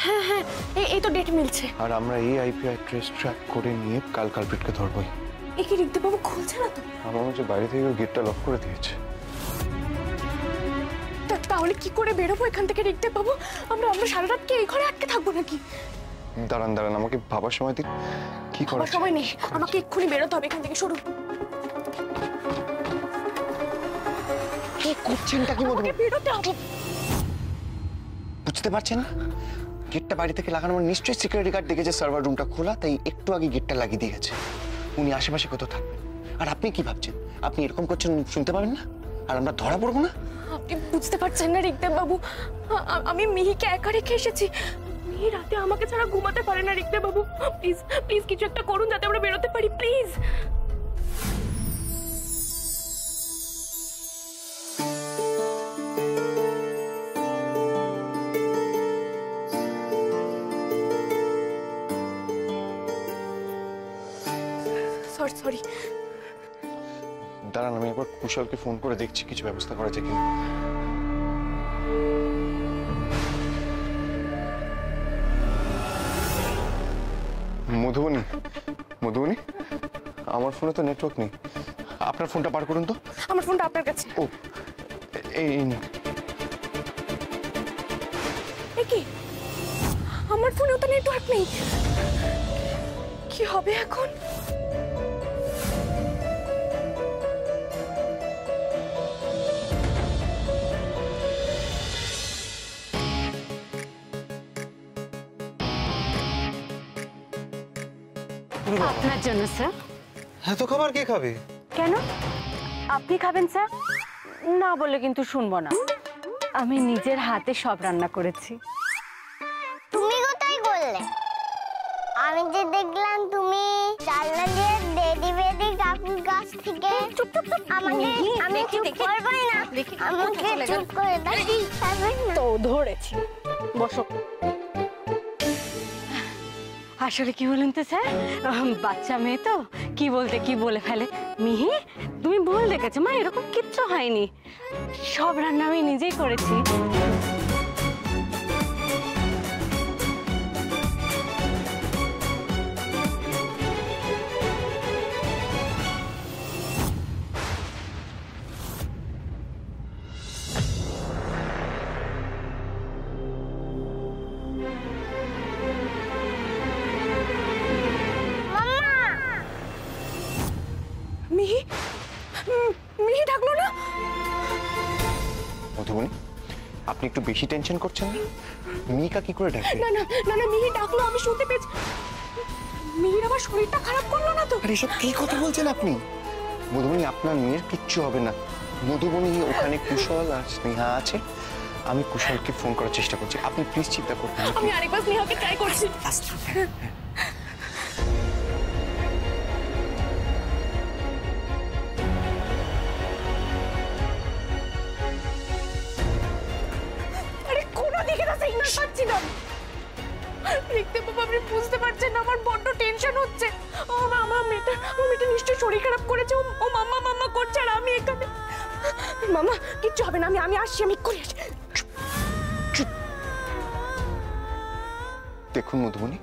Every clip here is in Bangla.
হ্যাঁ হ্যাঁ, এই তো ডেট মিলছে। আর আমরা এই আইপি অ্যাড্রেস ট্র্যাক করে নিয়ে কাল কালপিটকে ধরবই। এ কি রিক্তা বাবু খুলছে না তো? আমার মনে হচ্ছে বাইরে থেকে গেটটা লক করে দিয়েছে। তাহলে কি করে বেরোবো এখান থেকে রিক্তা বাবু? আমরা সারা রাত কি এই ঘরে আটকে থাকবো নাকি? দাঁড়ান দাঁড়ান, আমাকে ভাবার সময় দিন। কি করার সময় নেই, আমাকে এক্ষুনি বেরোতে হবে এখান থেকে। সরু। কি করছেনটা কি আমাকে বেরোতে হবে। বুঝতে পারছেন না? গেটটা বাড়ি থেকে লাগানো মানে নিশ্চয়ই সিকিউরিটি গার্ড দেখেছে সার্ভার রুমটা খোলা, তাই একটু আগে গেটটা লাগিয়ে দিয়ে গেছে। উনি আশেপাশে কোথাও থাকবেন। আর আপনি কি ভাবছেন আপনি এরকম করছেন শুনতে পাবেন না? আর আমরা ধরা পড়বো না? আপনি বুঝতে পারছেন না রিক্তা বাবু, আমি মিহিকে একা রেখে এসেছি। মিহি রাতে আমাকে ছাড়া ঘুমাতে পারে না রিক্তা বাবু। প্লিজ প্লিজ কিছু একটা করুন যাতে আমরা বেরোতে পারি, প্লিজ। সরি। দাঁড়ান, আমি একবার কুশলকে ফোন করে দেখছি কিছু ব্যবস্থা করা যায় কিনা। মধুবনী, মধুবনী, আমার ফোনে তো নেটওয়ার্ক নেই। আপনার ফোনটা বার করুন তো। আমার ফোনটা আপনার কাছে? ও, এই নিন। কি আমার ফোনেও তো নেটওয়ার্ক নেই, কি হবে এখন? আপনার জন্য স্যার। এত খাবার কে খাবে? কেন আপনি খাবেন স্যার? না বললে কিন্তু শুনবো না। আমি নিজের হাতে সব রান্না করেছি। তুমি কোথায় করলে? আমি যে দেখলাম তুমি জানলা দিয়ে ডেডি কাকুর কাছ থেকে আমাকে আমি চুপ করবো না, আমাকে চুপ করে দাও তো ধরেছি। বসো। আসলে কি বলেন তো স্যার, বাচ্চা মেয়ে তো কি বলতে কি বলে ফেলে। মিহি তুমি ভুল দেখেছো মা, এরকম কিচ্ছু হয়নি। সব রান্না আমি নিজেই করেছি। মিহি ডাকলো না? মধুবনী, আপনি একটু বেশি টেনশন করছেন না? মিহিকা কি করে ডাকবে? না না না না, মিহি ডাকলো, আমি শুনতে পেয়েছি। মিহির আবার শরীরটা খারাপ করলো না তো? আরে এসব কি কথা বলছেন আপনি? মধুবনী, আপনার মেয়ের কিচ্ছু হবে না। মধুবনী, ওখানে কুশল আর স্নেহা আছে। আমি কুশলকে ফোন করার চেষ্টা করছি, আপনি প্লিজ চিন্তা করবেন না। আমি আরেকবার স্নেহাকে ট্রাই করছি। আরে কোনো দিকে না সিগন্যাল পাচ্ছি না। দেখতে বাবা, আপনি বুঝতে পারছেন আমার বড্ড টেনশন হচ্ছে। আমার মেয়েটা নিশ্চয়ই শরীর খারাপ করেছে। ও মাম্মা মাম্মা করছে আর আমি এখানে। মামা কিচ্ছু হবে না, আমি আসছি, আমি করে আসি। দেখুন মধুবনী,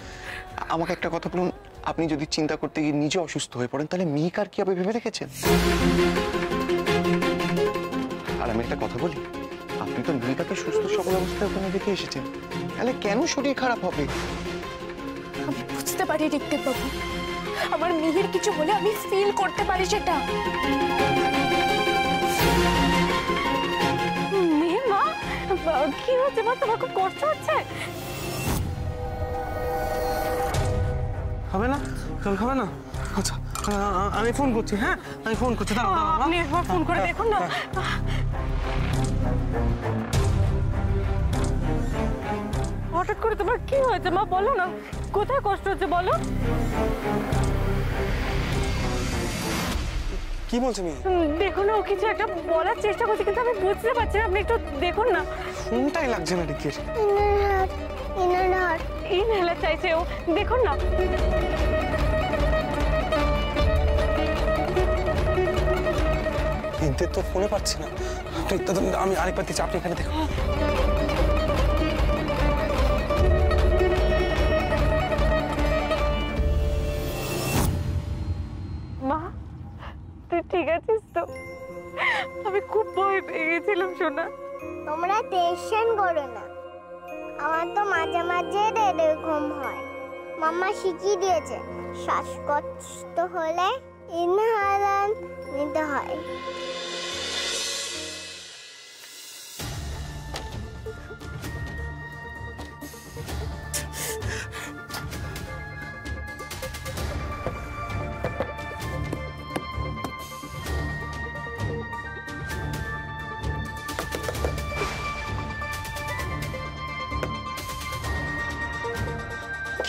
আমাকে একটা কথা বলুন, আপনি যদি চিন্তা করতে গিয়ে নিজে অসুস্থ হয়ে পড়েন তাহলে মিহিকার কি হবে ভেবে দেখেছেন? আর আমি একটা কথা বলি, আপনি তো মিহিকাকে সুস্থ সবল অবস্থায় ওখানে দেখে এসেছেন, তাহলে কেন শরীর খারাপ হবে? আমি বুঝতে পারি ঋত্বিক বাবু, আমার মিহির কিছু হলে আমি ফিল করতে পারি সেটা। মিহি মা, কি হচ্ছে মা? তোমার খুব কষ্ট হচ্ছে? হবে না? জল খাবে না? আচ্ছা, আমি ফোন করছি। হ্যাঁ, আমি ফোন করছি। আপনি একবার ফোন করে দেখুন না। হঠাৎ করে তোমার কি হয়েছে মা? বলো না, কোথায় কষ্ট হচ্ছে বলো। কি বলছে মিহি? দেখুন না, ও কিছু একটা বলার চেষ্টা করছে কিন্তু আমি বুঝতে পারছি না। আপনি একটু দেখুন না। ফোনটাই লাগছে না রিকের। ইনহেলার চাইছে ও, দেখুন না। এদের তো ফোনে পাচ্ছি না। আমি আরেকবার দিচ্ছি, আপনি এখানে দেখুন। গেছিলাম সোনা। তোমরা টেনশন করো না, আমার তো মাঝে মাঝে এরকম হয়। মাম্মা শিখিয়ে দিয়েছে, শ্বাসকষ্ট হলে ইনহেলার নিতে হয়।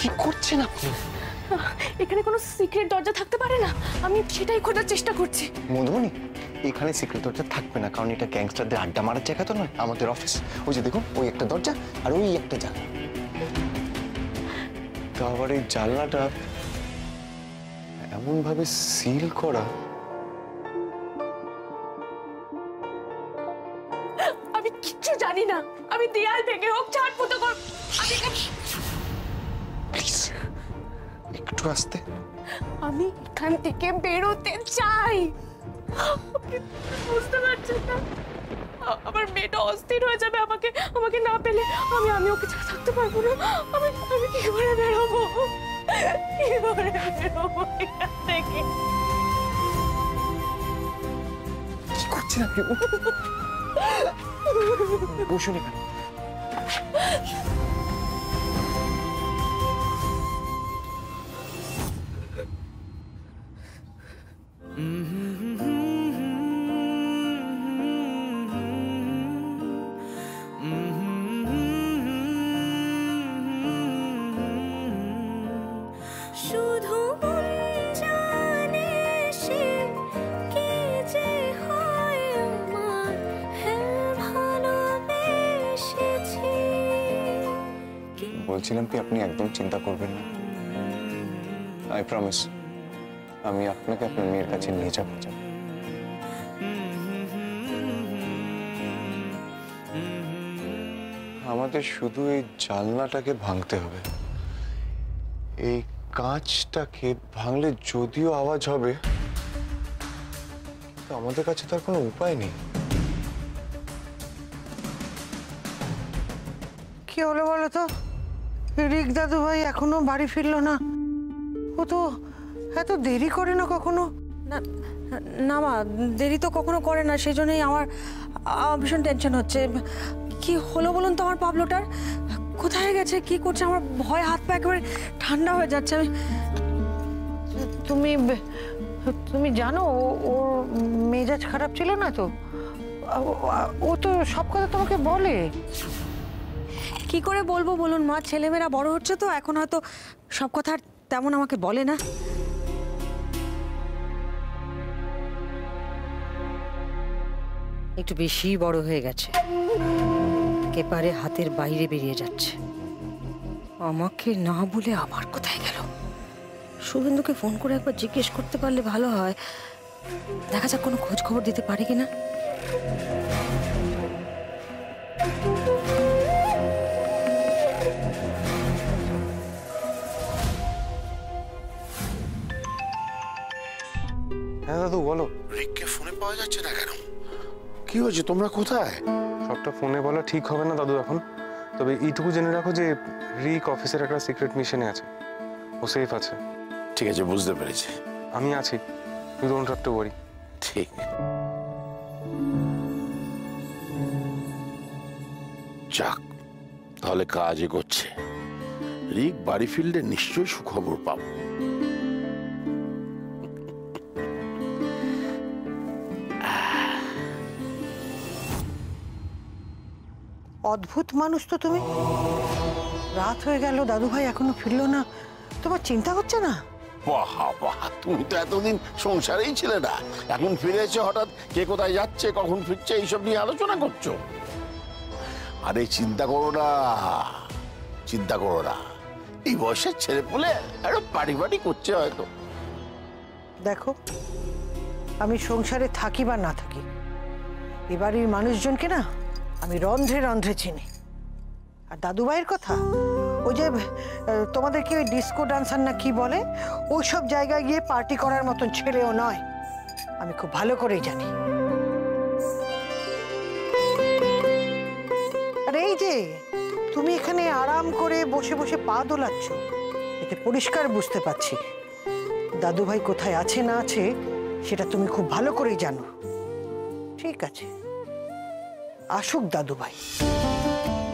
কি করছেন আপনি? এখানে কোনো সিক্রেট দরজা থাকতে পারে না, আমি সেটাই খোঁজার চেষ্টা করছি। মধুবনী, এখানে সিক্রেট দরজা থাকবে না, কারণ এটা গ্যাংস্টারদের আড্ডা মারার জায়গা তো নয়, আমাদের অফিস। ওই যে দেখুন, ওই একটা দরজা আর ওই একটা জানলা। তো আবার এই জানলাটা এমন ভাবে সিল করা। আমি কিচ্ছু জানি না, আমি দেয়াল ভেঙে হোক ঝাড় ফুটো কর, আমি প্লিজ একটু আসতে। আমি এখান থেকে বেরোতে চাই। আপনি বুঝতে পারছেন না, আমার মেয়েটা অস্থির হয়ে যাবে আমাকে না পেলে। আমি ওকে ছাড়া থাকতে পারবো না। আমি কি করে বেরোবো, কি করে বেরোবো এখান থেকে? কি করছেন আপনি? বসুন এখানে। শুধু মন জানে সে কি যে হয় আমার, হ্যাঁ ভালোবেসেছি। বলছিলাম কি, আপনি একদম চিন্তা করবেন না। আই প্রমিস, আমি আপনাকে আপনার মেয়ের কাছে নিয়ে যাবো। আমাদের শুধু এই জানলাটাকে ভাঙতে হবে। এই কাঁচটাকে ভাঙলে যদিও আওয়াজ হবে, কিন্তু আমাদের কাছে তার কোনো উপায় নেই। কি হলো বলো তো? রিক দাদু ভাই এখনো বাড়ি ফিরলো না। ও তো এত দেরি করে না কখনো। না না মা, দেরি তো কখনো করে না, সেই জন্যই আমার ভীষণ টেনশন হচ্ছে। কি হলো বলুন তো আমার পাবলোটার? কোথায় গেছে, কি করছে? আমার ভয় হাত পা একেবারে ঠান্ডা হয়ে যাচ্ছে। আমি তুমি জানো ওর মেজাজ খারাপ ছিল না তো? ও তো সব কথা তোমাকে বলে। কি করে বলবো বলুন মা, ছেলেমেয়েরা বড় হচ্ছে তো, এখন হয়তো সব কথা আর তেমন আমাকে বলে না। একটু বেশি বড় হয়ে গেছে, একেবারে হাতের বাইরে বেরিয়ে যাচ্ছে। আমাকে না বলে আবার কোথায় গেল? শুভেন্দুকে ফোন করে একবার জিজ্ঞেস করতে পারলে ভালো হয়। দেখা যাক কোনো খোঁজ খবর দিতে পারে কিনা। হ্যাঁ দাদু বলো। রিককে ফোনে পাওয়া যাচ্ছে না কেন? কি হয়েছে, তোমরা কোথায়? সবটা ফোনে বলা ঠিক হবে না দাদু এখন। তবে এইটুকু জেনে রাখো যে রিক অফিসের একটা সিক্রেট মিশনে আছে, ও সেফ আছে। ঠিক আছে, বুঝতে পেরেছি। আমি আছি, you don't have to worry. ঠিক, যাক তাহলে কাজ এগোচ্ছে। রিক বাড়ি ফিরলে নিশ্চয়ই সুখবর পাবো। অদ্ভুত মানুষ তো তুমি। রাত হয়ে গেল, দাদু ভাই এখনো ফিরলো না, তোমার চিন্তা হচ্ছে না? বাহ বাহ, তুমি তো এতদিন সংসারেই ছিলে না, এখন ফিরে এসে হঠাৎ কে কোথায় যাচ্ছে, কখন ফিরছে, এইসব নিয়ে আলোচনা করছো। আরে চিন্তা করো না, চিন্তা করো না। এই বয়সের ছেলে পুলে একটা পার্টি পার্টি করছে হয়তো। দেখো, আমি সংসারে থাকি বা না থাকি, এ বাড়ির মানুষজনকে না আমি রন্ধ্রে রন্ধ্রে চিনি। আর দাদু ভাইয়ের কথা, ওই যে তোমাদেরকে ওই ডিস্কো ডান্সার না কি বলে, ওই সব জায়গায় গিয়ে পার্টি করার মতন ছেলেও নয়, আমি খুব ভালো করেই জানি। তুমি এখানে আরাম করে বসে বসে পা দোলাচ্ছ, এতে পরিষ্কার বুঝতে পারছি দাদু ভাই কোথায় আছে না আছে সেটা তুমি খুব ভালো করেই জানো। ঠিক আছে, আসুক দাদু ভাই।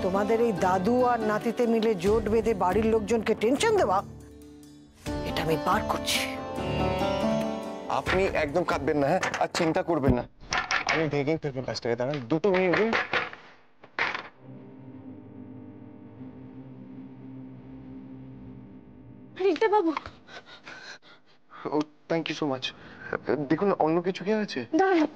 তোমাদের এই দাদু আর নাতিতে মিলে জোট বেঁধে বাড়ির লোকজনকে টেনশন দেওয়া, এটা আমি পার করছি। আপনি একদম কাঁদবেন না, হ্যাঁ, আর চিন্তা করবেন না, আমি ভেঙেই ফেলবো কাজটাকে। দাঁড়ান 2 minute. Rikta Babu, O thank you so much. দেখুন অন্য কিছু কি হয়েছে? দাঁড়ান।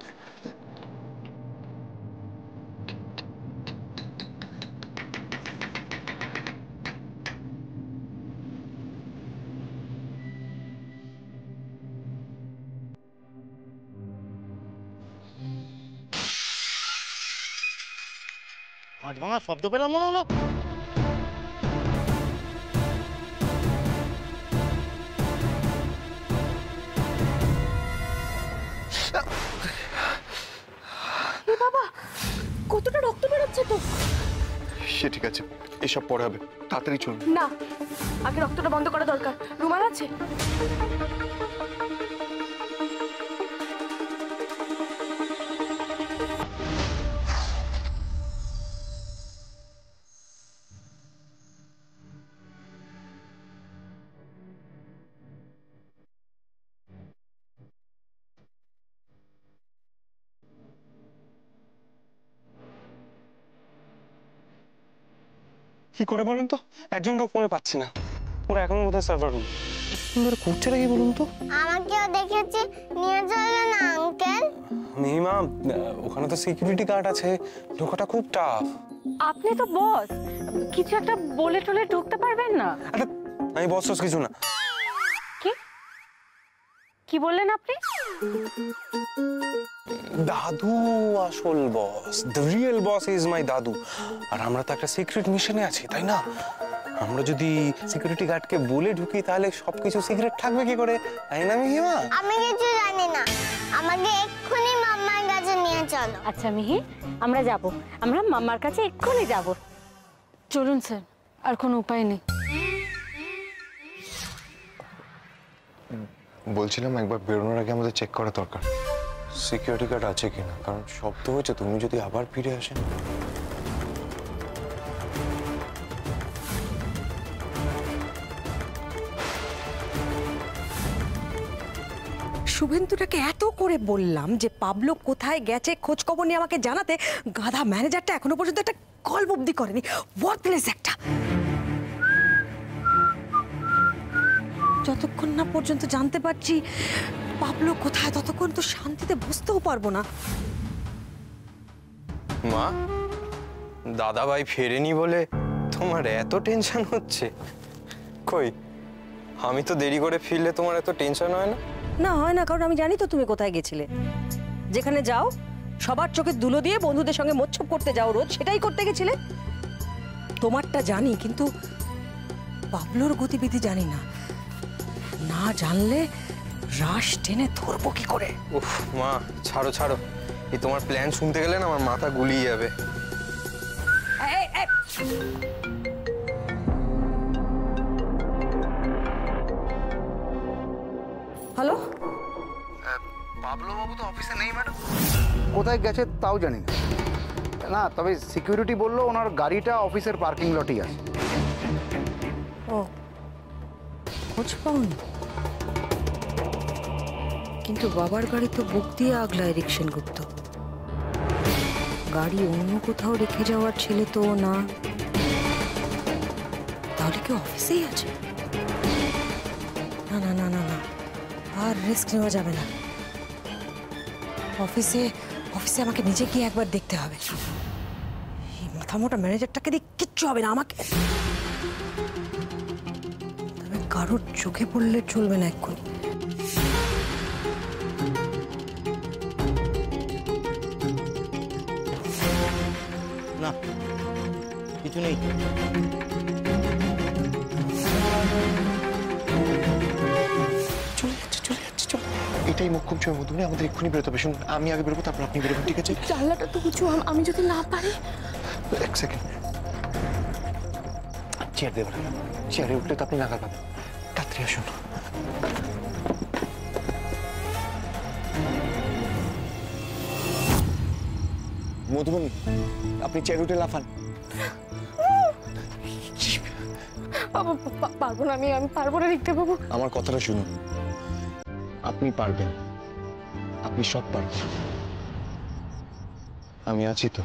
আজ ভাঙা শব্দ পেলাম মনে হলো। বাবা, কতটা রক্ত বেরোচ্ছে তো। সে ঠিক আছে, এসব পরে হবে, তাড়াতাড়ি চলুন। না, আগে রক্তটা বন্ধ করা দরকার। রুমাল আছে? কি করে বলুন তো, একজনকে ফোনে পাচ্ছি না, ওরা এখনো বোধহয় সার্ভার রুম করছে নাকি বলুন তো। আমাকেও দেখেছি, নিয়ে চলো না আঙ্কেল। মিহিমা, ওখানে তো সিকিউরিটি গার্ড আছে, ঢোকাটা খুব টাফ। আপনি তো বস, কিছু একটা বলে টলে ঢুকতে পারবেন না? আরে আমি বস কিছু না। কি কি বললেন আপনি? দাদু আসল boss, the real boss is my দাদু। আর আমরা তো একটা সিক্রেট মিশনে আছি, তাই না? আমরা যদি সিকিউরিটি গার্ডকে বলে ঢুকি তাহলে সবকিছু সিক্রেট থাকবে কি করে, তাই না মিহিমা? আমি কিছু জানি না, আমাকে এক্ষুনি মাম্মার কাছে নিয়ে চলো। আচ্ছা মিহি, আমরা যাব, আমরা মামার কাছে এক্ষুনি যাব। চলুন স্যার, আর কোনো উপায় নেই। বলছিলাম একবার বেরোনোর আগে আমাদের চেক করা দরকার, সিকিউরিটি গার্ড আছে কিনা, কারণ শব্দ হয়েছে, তুমি যদি আবার ফিরে আসেন। শুভেন্দুটাকে এত করে বললাম যে পাবলো কোথায় গেছে খোঁজ খবর নিয়ে আমাকে জানাতে, গাধা ম্যানেজারটা এখনো পর্যন্ত একটা কল অবধি করেনি। ওয়ার্থলেস একটা। যতক্ষণ না পর্যন্ত জানতে পারছি পাবলো কোথায়, ততক্ষণ তো শান্তিতে বসতেও পারবো না। মা, দাদা ভাই ফেরেনি বলে তোমার এত টেনশন হচ্ছে? কই, আমি তো দেরি করে ফিরলে তোমার এত টেনশন হয় না? না হয় না, কারণ আমি জানি তো তুমি কোথায় গেছিলে। যেখানে যাও সবার চোখে ধুলো দিয়ে বন্ধুদের সঙ্গে মোচ্ছপ করতে যাও রোজ, সেটাই করতে গেছিলে। তোমারটা জানি, কিন্তু পাবলোর গতিবিধি জানি না। না জানলে রাশ টেনে ধরবো কি করে? উফ মা, ছাড়ো ছাড়ো, এই তোমার প্ল্যান শুনতে গেলে না আমার মাথা গুলিয়ে যাবে। হ্যালো, পাবলো বাবু তো অফিসে নেই ম্যাডাম। কোথায় গেছে তাও জানি না। না, তবে সিকিউরিটি বললো ওনার গাড়িটা অফিসের পার্কিং লটেই আছে। ও, খোঁজ পাওনি? কিন্তু বাবার গাড়ি তো বুক দিয়ে আগলায় রিক সেনগুপ্ত। গাড়ি অন্য কোথাও রেখে যাওয়ার ছেলে তো না। তাহলে কি অফিসেই আছে? না না না না না, আর রিস্ক নেওয়া যাবে না। অফিসে আমাকে নিজে গিয়ে একবার দেখতে হবে। এই মাথা মোটা ম্যানেজারটাকে দিয়ে কিচ্ছু হবে না আমাকে। তবে কারোর চোখে পড়লে চলবে না এক্ষুনি। না, কিছু নেই। চলে যাচ্ছে চল। এটাই মোক্ষম সময় মধুমণি, আমাদের এক্ষুনি বেরোতে হবে। শুনুন, আমি আগে বেরোবো, তারপর আপনি বেরোবেন, ঠিক আছে? জানলাটা তো কিছু, আমি যদি না পারি। এক সেকেন্ড, চেয়ার দেবেন না, চেয়ারে উঠলে তো আপনি নাগাল পাবেন। তাড়াতাড়ি আসুন। মধুবনী, আপনি চেয়ারে উঠে লাফান। পারবো না, আমি পারবো না রিক্তা বাবু। আমার কথাটা শুনুন, আপনি পারবেন, আপনি সব পারবেন, আমি আছি তো।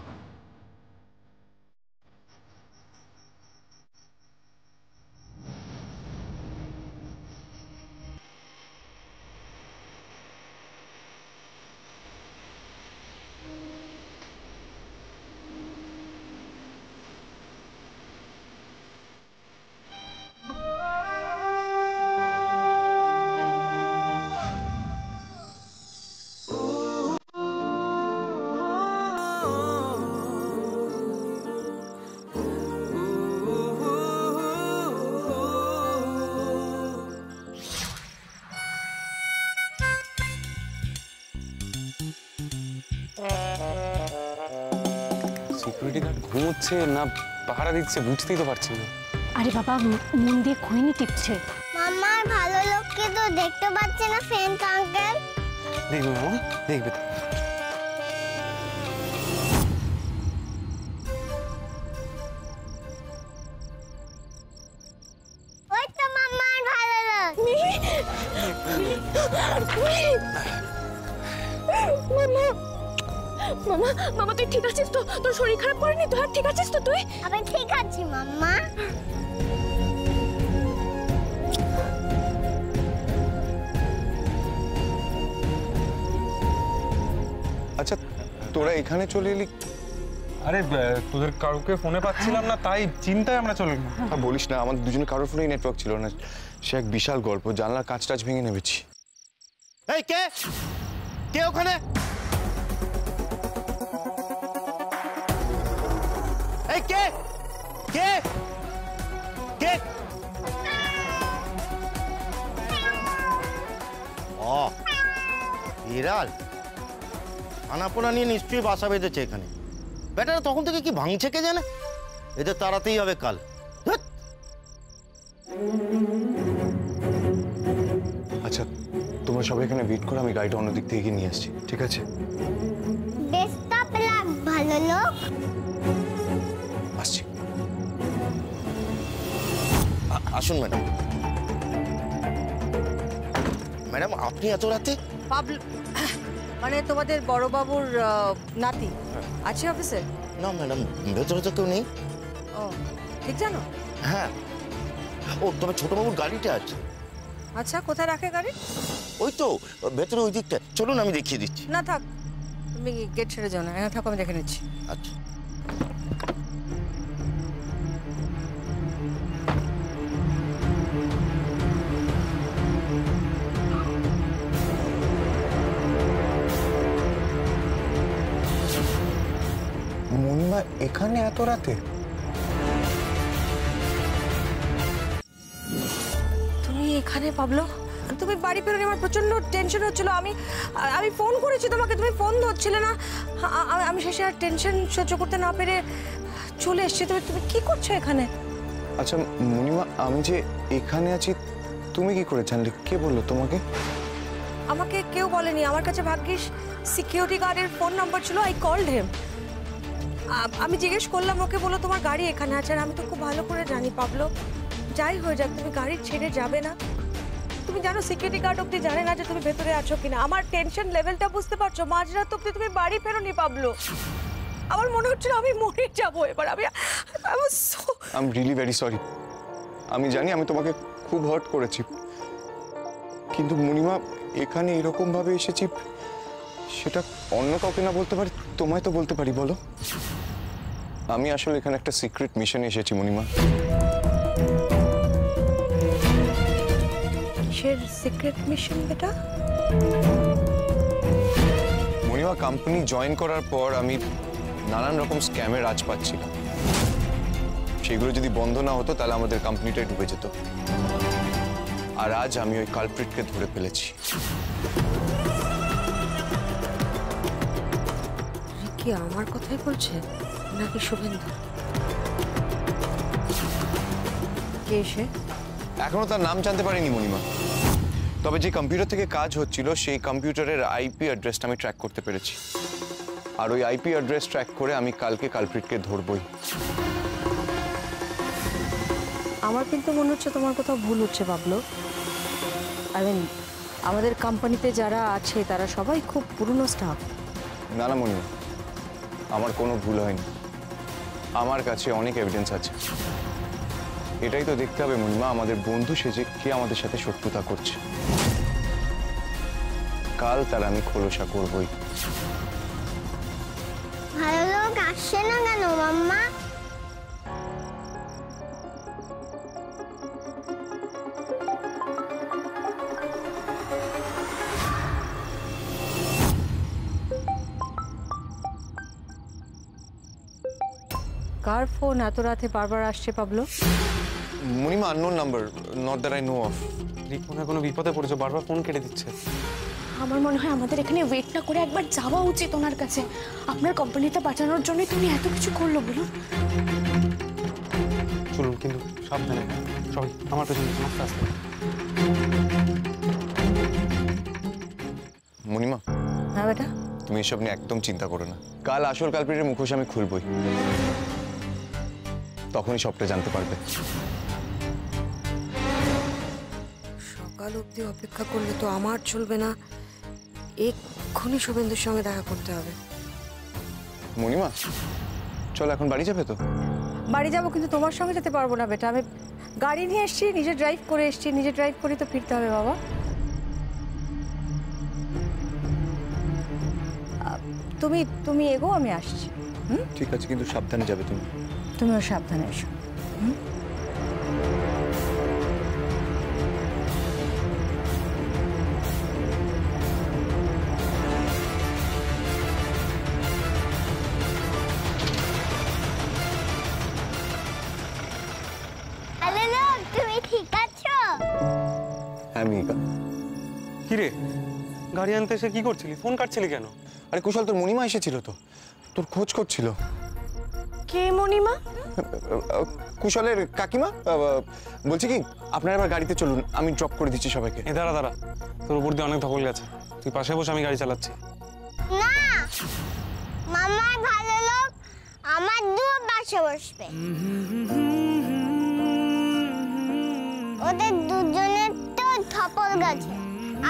সিকিউরিটি গার্ড ঘুমোচ্ছে না পাহারা দিচ্ছে বুঝতেই তো পারছি না। আরে বাবা, মন দিয়ে খৈনি টিপছে। মামার ভালো লোককে তো দেখতে পাচ্ছি না ফ্রেন্ড আঙ্কেল। দেখবে মামা, দেখবে তো। ওই তো মামার ভালো লোক। মামা, মামা তুই ঠিক আছিস তো? তোর শরীর খারাপ করেনি তো? ঠিক আছিস তো তুই? আমি ঠিক আছি মাম্মা। আচ্ছা, তোরা এখানে চলে এলি? আরে তোদের কাউকে ফোনে পাচ্ছিলাম না, তাই চিন্তায় আমরা চলে গেলাম। আর বলিস না, আমাদের দুজনে কারোর ফোনেই নেটওয়ার্ক ছিল না। সে এক বিশাল গল্প, জানলার কাঁচ টাচ ভেঙে নেমেছি। এই কে কে ওখানে? এই কে কে কে? ও বিড়াল আনাপোনা নিয়ে নিশ্চয়ই বাসা বেঁধেছে এখানে। বেটারা তখন থেকে কি ভাঙছে কে জানে। এদের তাড়াতেই হবে কাল। ধ্যাৎ। আচ্ছা, তোমরা সবাই এখানে ওয়েট করো, আমি গাড়িটা অন্য দিক থেকে গিয়ে নিয়ে আসছি, ঠিক আছে? বেস্ট অফ লাক ভালো লোক। আসছি। আসুন ম্যাডাম। ম্যাডাম আপনি এত রাতে? পাবলো মানে তোমাদের বড়বাবুর নাতি আছে অফিসে? না ম্যাডাম, ভেতরে তো কেউ নেই। ও ঠিক জানো? হ্যাঁ, ও তবে ছোটবাবুর গাড়িটা আছে। আচ্ছা, কোথায় রাখে গাড়ি? ওই তো ভেতরে ওই দিকটা। চলুন আমি দেখিয়ে দিচ্ছি। না থাক, তুমি গেট ছেড়ে যাও না, এখানে থাকো, আমি দেখে নিচ্ছি। আচ্ছা। মনিমা এখানে এত রাতে? তুমি এখানে পাবলো? তুমি বাড়ি ফেরোনি, আমার প্রচন্ড টেনশন হচ্ছিল। আমি ফোন করেছি তোমাকে, তুমি ফোন ধরছিলে না। আমি শেষে আর টেনশন সহ্য করতে না পেরে চলে এসেছি। তুমি কি করছো এখানে? আচ্ছা মনিমা, আমি যে এখানে আছি তুমি কি করে জানলে? কে বললো তোমাকে? আমাকে কেউ বলেনি, আমার কাছে ভাগ্যিস সিকিউরিটি গার্ডের ফোন নাম্বার ছিল। I called him. আমি জিজ্ঞেস করলাম, ওকে বলো তোমার গাড়ি এখানে আছে। আর আমি তো খুব ভালো করে জানি পাবলো, যাই হয়ে যাক তুমি গাড়ি ছেড়ে যাবে না। তুমি জানো সিকিউরিটি গার্ড অব্দি জানে না যে তুমি ভেতরে আছো কিনা। আমার টেনশন লেভেলটা বুঝতে পারছো? মাঝরাত অব্দি তুমি বাড়ি ফেরোনি পাবলো। আমার মনে হচ্ছিল আমি মরে যাবো এবার। I am really very sorry. আমি জানি আমি তোমাকে খুব হার্ট করেছি, কিন্তু মনিমা এখানে এরকম ভাবে এসেছি সেটা অন্য কাউকে না বলতে পারি, তোমায় তো বলতে পারি। বলো, আমি আসলে এখানে একটা সিক্রেট মিশনে এসেছি মনিমা। কিসের সিক্রেট মিশন বেটা? মনিমা, কোম্পানি জয়েন করার পর আমি নানান রকম স্ক্যামের আজ পাচ্ছিলাম। সেগুলো যদি বন্ধ না হতো তাহলে আমাদের কোম্পানিটাই ডুবে যেত। আর আজ আমি ওই কালপ্রিটকে ধরে ফেলেছি। কি আমার কথাই বলছে নাকি শুভেন্দু? কে সে? এখনো তার নাম জানতে পারিনি মণিমা, তবে যে কম্পিউটার থেকে কাজ হচ্ছিল সেই কম্পিউটারের আইপি অ্যাড্রেসটা আমি ট্র্যাক করতে পেরেছি, আর ওই আইপি অ্যাড্রেস ট্র্যাক করে আমি কালকে কালপ্রিটকে ধরবই। আমার কিন্তু মনে হচ্ছে তোমার কোথাও ভুল হচ্ছে বাবলু। আমাদের কোম্পানিতে যারা আছে তারা সবাই খুব পুরনো স্টাফ। না না মণিমা, আমার কোনো ভুল হয়নি, আমার কাছে অনেক এভিডেন্স আছে। এটাই তো দেখতে হবে মণিমা, আমাদের বন্ধু সেজে কে আমাদের সাথে শত্রুতা করছে। কাল তার আমি খোলসা করবই। ভালো লোক আসছে না কেন মাম্মা? কার ফোন এত রাতে বারবার আসছে পাবলো? মণিমা, unknown number, not that I know of. রিকমনে কোনো বিপদে পড়েছে, বারবার ফোন কেটে দিচ্ছে। আমার মনে হয় আমাদের এখানে ওয়েট না করে একবার যাওয়া উচিত ওনার কাছে। আপনার কোম্পানিটা বাঁচানোর জন্যই তুমি এত কিছু করলো বলুন। চলুন, কিন্তু সাবধানে সবাই, আমার পেছনে আস্তে আস্তে। মণিমা, হ্যাঁ বেটা? তুমি এসব নিয়ে একদম চিন্তা করো না। কাল আসল কালপ্রিটের মুখোশ আমি খুলবই, তখনই সবটা জানতে পারবে। সকাল অবধি অপেক্ষা করলে তো আমার চলবে না, এক্ষুনি শুভেন্দুর সঙ্গে দেখা করতে হবে। মণিমা, চল এখন বাড়ি যাবে তো? বাড়ি যাবো, কিন্তু তোমার সঙ্গে যেতে পারবো না বেটা। আমি গাড়ি নিয়ে এসছি, নিজে ড্রাইভ করে এসছি, নিজে ড্রাইভ করে তো ফিরতে হবে বাবা। তুমি এগো, আমি আসছি। ঠিক আছে, কিন্তু সাবধানে যাবে তুমি। তুমিও সাবধানে এসো। ভালো লোক, তুমি ঠিক আছো? হ্যাঁ মিহিকা। কি রে, গাড়ি আনতে এসে কি করছিলি? ফোন কাটছিলি কেন? আরে কুশল, তোর মণিমা এসেছিল তো, তোর খোঁজ করছিল। কে মণিমা? কুশলের কাকিমা। বলছি কি, আপনারা এবার গাড়িতে চলুন, আমি ড্রপ করে দিচ্ছি সবাইকে। এ দাঁড়া দাঁড়া, তোর উপর দিয়ে অনেক ধকল গেছে, তুই পাশে বসে, আমি গাড়ি চালাচ্ছি। না, মামার ভালো লোক আমার দু পাশে বসবে। ওদের দুজনের তো ধপল গেছে,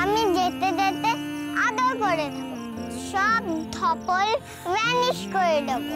আমি যেতে যেতে আদর করে দেবো, সব ধপল ভ্যানিশ করে দেবো।